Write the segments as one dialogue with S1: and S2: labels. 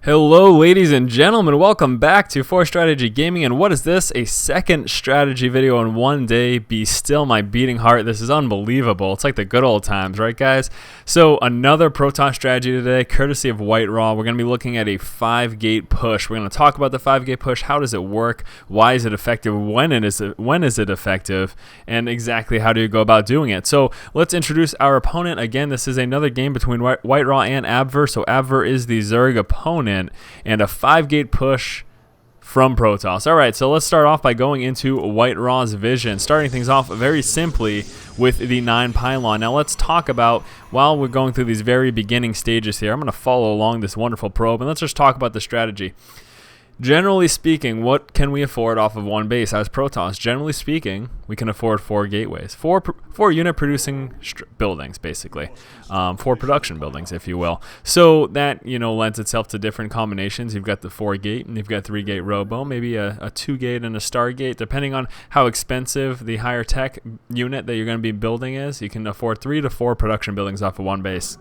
S1: Hello ladies and gentlemen, welcome back to 4Strategy Gaming, and what is this? A second strategy video in one day. Be still my beating heart. This is unbelievable. It's like the good old times, right guys? So another Protoss strategy today, courtesy of White Raw. We're going to be looking at a 5-gate push. We're going to talk about the 5-gate push. How does it work? Why is it effective? When is it effective? And exactly how do you go about doing it? So let's introduce our opponent. Again, this is another game between White Raw and Abver. So Abver is the Zerg opponent, and a 5-gate push from Protoss. Alright, so let's start off by going into White Raw's vision, starting things off very simply with the 9 Pylon. Now let's talk about, while we're going through these very beginning stages here, I'm going to follow along this wonderful probe, and let's just talk about the strategy. Generally speaking, what can we afford off of one base as Protoss? Generally speaking, we can afford 4 gateways, four unit producing buildings, basically, 4 production buildings, if you will. So that, lends itself to different combinations. You've got the 4-gate, and you've got 3-gate robo, maybe a 2-gate and a Stargate, depending on how expensive the higher tech unit that you're going to be building is. You can afford 3 to 4 production buildings off of one base.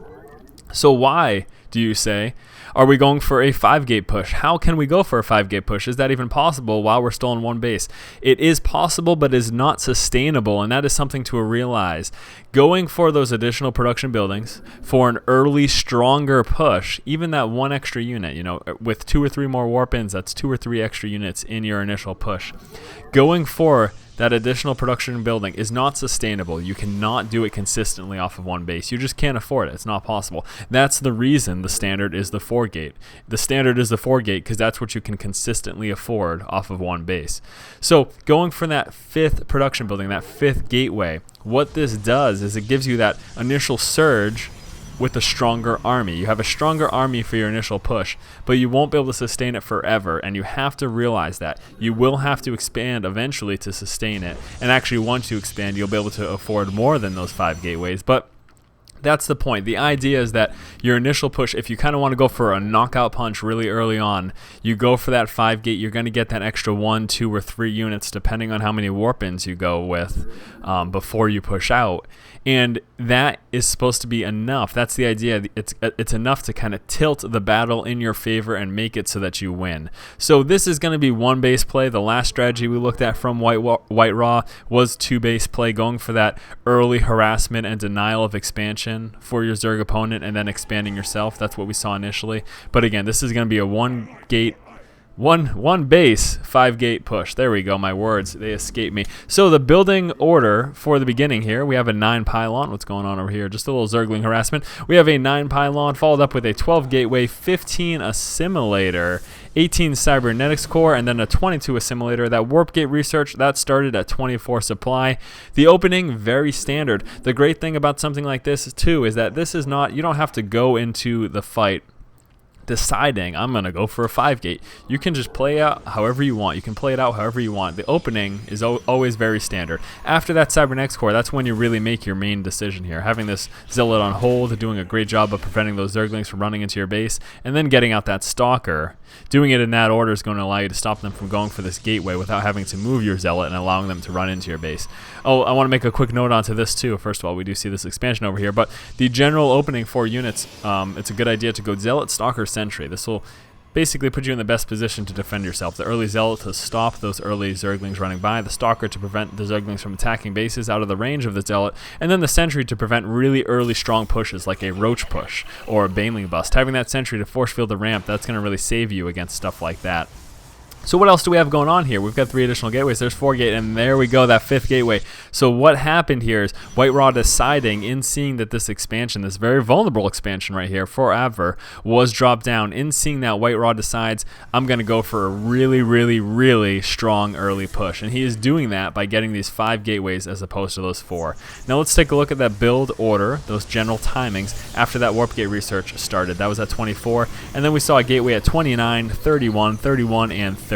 S1: So why, do you say, are we going for a 5-gate push? How can we go for a 5-gate push? Is that even possible while we're still on one base? It is possible, but is not sustainable, and that is something to realize. Going for those additional production buildings for an early, stronger push, even that 1 extra unit, with 2 or 3 more warp-ins, that's 2 or 3 extra units in your initial push. Going for that additional production building is not sustainable. You cannot do it consistently off of one base. You just can't afford it. It's not possible. That's the reason the standard is the 4-gate. The standard is the 4-gate because that's what you can consistently afford off of one base. So going for that 5th production building, that 5th gateway, what this does is it gives you that initial surge with a stronger army. You have a stronger army for your initial push, but you won't be able to sustain it forever, and you have to realize that. You will have to expand eventually to sustain it, and actually once you expand, you'll be able to afford more than those 5 gateways, but that's the point. The idea is that your initial push, if you kind of want to go for a knockout punch really early on, you go for that 5-gate, you're going to get that extra 1, 2, or 3 units depending on how many warp-ins you go with before you push out. And that is supposed to be enough. That's the idea. It's enough to kind of tilt the battle in your favor and make it so that you win. So this is going to be 1 base play. The last strategy we looked at from White Raw was 2 base play, going for that early harassment and denial of expansion for your Zerg opponent and then expanding yourself. That's what we saw initially. But again, this is going to be a 1-gate, one base 5-gate push. There we go, my words, they escape me. So the building order for the beginning here, we have a 9 Pylon. What's going on over here? Just a little Zergling harassment. We have a 9 Pylon followed up with a 12 gateway, 15 Assimilator, 18 Cybernetics Core, and then a 22 Assimilator. That warp gate research, that started at 24 supply. The opening, very standard. The great thing about something like this too is that this is not, you don't have to go into the fight deciding I'm going to go for a 5-gate. You can just play out however you want. You can play it out however you want. The opening is always very standard. After that Cybernetics Core, that's when you really make your main decision here. Having this Zealot on hold, doing a great job of preventing those Zerglings from running into your base, and then getting out that Stalker. Doing it in that order is going to allow you to stop them from going for this gateway without having to move your Zealot and allowing them to run into your base. Oh, I want to make a quick note onto this too. First of all, we do see this expansion over here, but the general opening for units, it's a good idea to go Zealot, Stalker, Sentry. This will basically put you in the best position to defend yourself. The early Zealot to stop those early Zerglings running by, the Stalker to prevent the Zerglings from attacking bases out of the range of the Zealot, and then the Sentry to prevent really early strong pushes like a Roach push or a Baneling bust. Having that Sentry to force field the ramp, that's going to really save you against stuff like that. So what else do we have going on here? We've got 3 additional gateways. There's 4-gate, and there we go, that 5th gateway. So what happened here is White Raw deciding, in seeing that this expansion, this very vulnerable expansion right here for Abver, was dropped down. In seeing that, White Raw decides, I'm going to go for a really, really, really strong early push. And he is doing that by getting these 5 gateways as opposed to those 4. Now let's take a look at that build order, those general timings, after that warp gate research started. That was at 24, and then we saw a gateway at 29, 31, 31, and 34.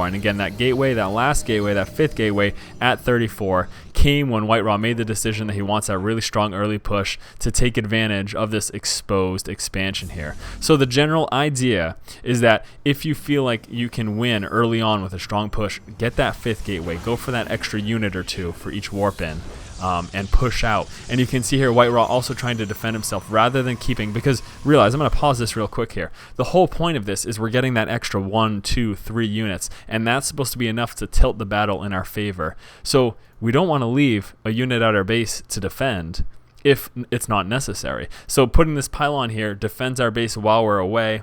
S1: And again, that gateway, that last gateway, that 5th gateway at 34 came when White Raw made the decision that he wants that really strong early push to take advantage of this exposed expansion here. So the general idea is that if you feel like you can win early on with a strong push, get that 5th gateway, go for that extra unit or 2 for each warp in. and push out. And you can see here White Raw also trying to defend himself rather than keeping, because realize, I'm going to pause this real quick here. The whole point of this is we're getting that extra 1, 2, 3 units, and that's supposed to be enough to tilt the battle in our favor. So we don't want to leave a unit at our base to defend if it's not necessary. So putting this pylon here defends our base while we're away.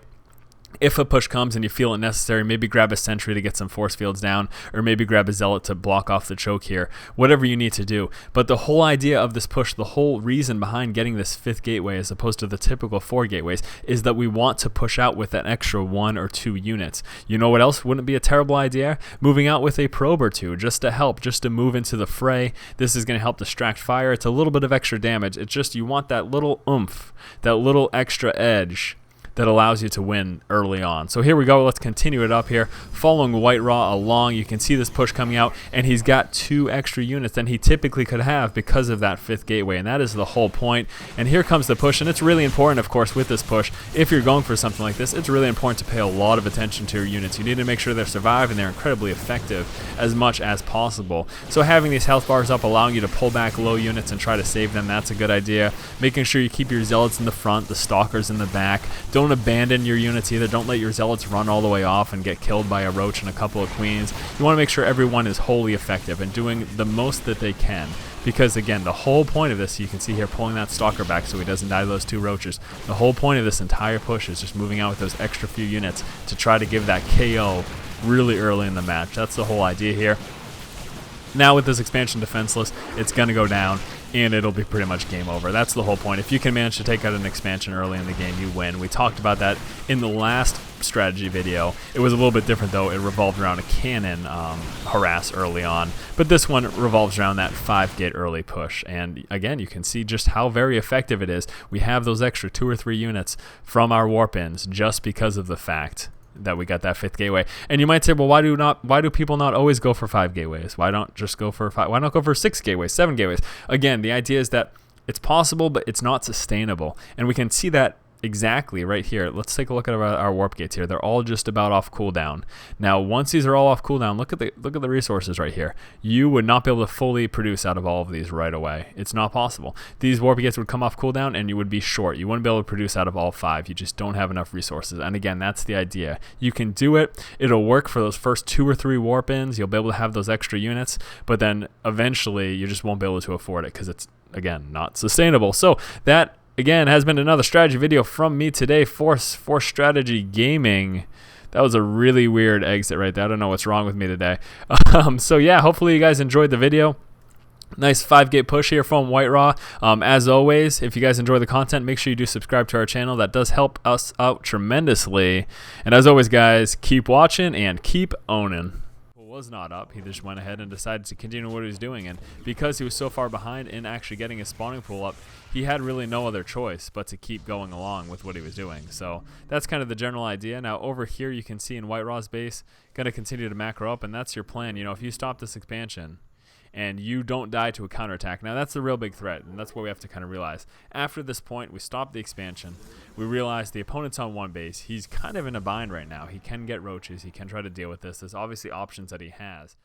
S1: If a push comes and you feel it necessary, maybe grab a sentry to get some force fields down, or maybe grab a zealot to block off the choke here, whatever you need to do. But the whole idea of this push, the whole reason behind getting this 5th gateway as opposed to the typical 4 gateways, is that we want to push out with that extra 1 or 2 units. You know what else wouldn't be a terrible idea? Moving out with a probe or 2 just to help, just to move into the fray. This is going to help distract fire. It's a little bit of extra damage. It's just you want that little oomph, that little extra edge that allows you to win early on. So here we go. Let's continue it up here. Following White Raw along, you can see this push coming out, and he's got 2 extra units than he typically could have because of that 5th gateway, and that is the whole point. And here comes the push, and it's really important, of course, with this push. If you're going for something like this, it's really important to pay a lot of attention to your units. You need to make sure they survive and they're incredibly effective as much as possible. So having these health bars up, allowing you to pull back low units and try to save them, that's a good idea. Making sure you keep your zealots in the front, the stalkers in the back. Don't abandon your units either. Don't let your zealots run all the way off and get killed by a roach and a couple of queens. You want to make sure everyone is wholly effective and doing the most that they can, because again, the whole point of this, you can see here pulling that stalker back so he doesn't die to those 2 roaches. The whole point of this entire push is just moving out with those extra few units to try to give that KO really early in the match. That's the whole idea here. Now with this expansion defenseless, it's going to go down, and it'll be pretty much game over. That's the whole point. If you can manage to take out an expansion early in the game, you win. We talked about that in the last strategy video. It was a little bit different though. It revolved around a cannon harass early on, but this one revolves around that 5-gate early push. And again, you can see just how very effective it is. We have those extra 2 or 3 units from our warp-ins just because of the fact that we got that 5th gateway. And you might say, well, why do people not always go for 5 gateways? Why not just go for 5? Why not go for 6 gateways, 7 gateways? Again, the idea is that it's possible, but it's not sustainable. And we can see that exactly right here. Let's take a look at our warp gates here. They're all just about off cooldown. Now, once these are all off cooldown, look at the resources right here. You would not be able to fully produce out of all of these right away. It's not possible. These warp gates would come off cooldown and you would be short. You wouldn't be able to produce out of all 5. You just don't have enough resources. And again, that's the idea. You can do it. It'll work for those first 2 or 3 warp ins. You'll be able to have those extra units, but then eventually you just won't be able to afford it because it's, again, not sustainable. So that again has been another strategy video from me today for Strategy Gaming. That was a really weird exit right there. I don't know what's wrong with me today. So yeah, hopefully you guys enjoyed the video. Nice 5-gate push here from White Raw. As always, if you guys enjoy the content, make sure you do subscribe to our channel. That does help us out tremendously. And as always, guys, keep watching and keep owning. Was not up. He just went ahead and decided to continue what he was doing, and because he was so far behind in actually getting his spawning pool up, he had really no other choice but to keep going along with what he was doing. So that's kind of the general idea. Now over here you can see in White Raw's base, going to continue to macro up, and that's your plan. You know, if you stop this expansion and you don't die to a counterattack. Now that's the real big threat, and that's what we have to kind of realize. After this point, we stop the expansion. We realize the opponent's on 1 base. He's kind of in a bind right now. He can get roaches. He can try to deal with this. There's obviously options that he has.